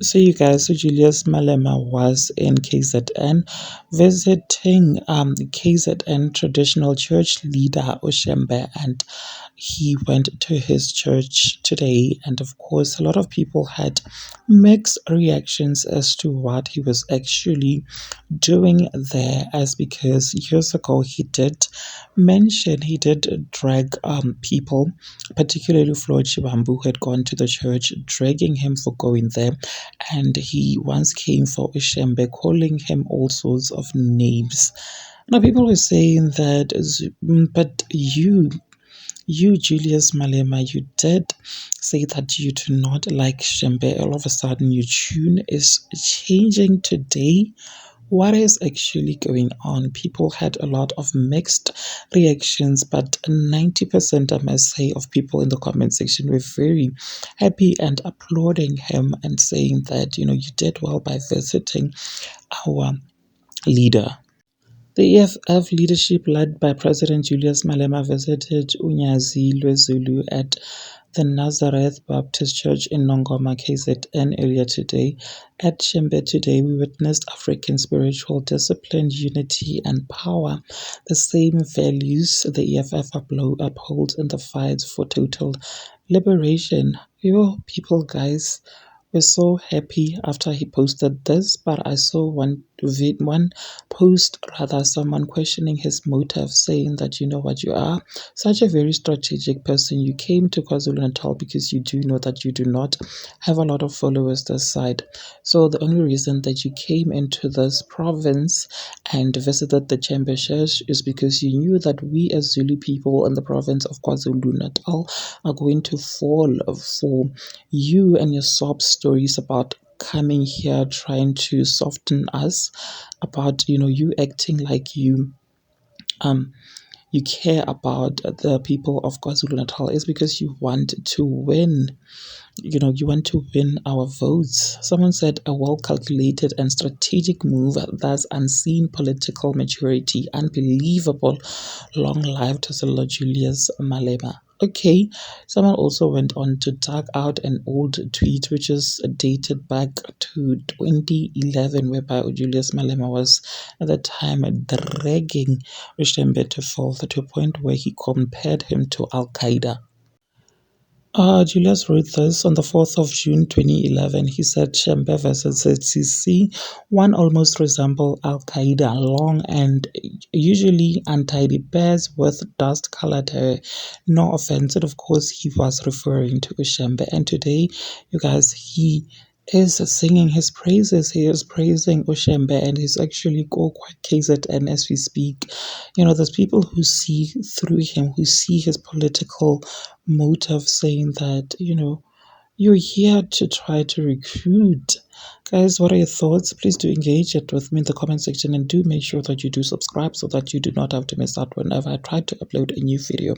So you guys, so Julius Malema was in KZN visiting KZN traditional church leader Oshembe, and he went to his church today. And of course, a lot of people had mixed reactions as to what he was actually doing there, as because years ago he did drag people, particularly Floyd Shibambu, who had gone to the church, dragging him for going there. And he once came for Ushembe, calling him all sorts of names. Now, people were saying that, but you, Julius Malema, you did say that you do not like Shembe. All of a sudden, your tune is changing today. What is actually going on? People had a lot of mixed reactions, but 90%, I must say, of people in the comment section were very happy and applauding him and saying that, you did well by visiting our leader. The EFF leadership, led by President Julius Malema, visited Unyazi Lwezulu at the Nazareth Baptist Church in Nongoma, KZN earlier today. At Shembe today, we witnessed African spiritual discipline, unity, and power, the same values the EFF upholds in the fight for total liberation. You people, guys, were so happy after he posted this, but I saw one post, rather, someone questioning his motive, saying that, you know what, you are such a very strategic person. You came to KwaZulu Natal because you do know that you do not have a lot of followers this side. So the only reason that you came into this province and visited the Chamber Church is because you knew that we as Zulu people in the province of KwaZulu Natal are going to fall for you and your sob stories about coming here trying to soften us, about you acting like um you care about the people of KwaZulu Natal, is because you want to win. You want to win our votes. Someone said a well calculated and strategic move, that's unseen political maturity, unbelievable. Long life to Sir Julius Malema. Okay, someone also went on to tag out an old tweet which is dated back to 2011, whereby Julius Malema was at the time dragging Rishembe to fall to a point where he compared him to Al Qaeda. Julius wrote this on the 4th of June 2011. He said Shembe versus ZCC, one almost resemble Al Qaeda, long and usually untidy bears with dust colored hair. No offense, and of course, he was referring to Shembe. And today, you guys, he is singing his praises. He is praising Ushembe, and he's actually go quite KZN as we speak. There's people who see through him, who see his political motive, saying that, you're here to try to recruit. Guys, what are your thoughts? Please do engage it with me in the comment section, and do make sure that you do subscribe so that you do not have to miss out whenever I try to upload a new video.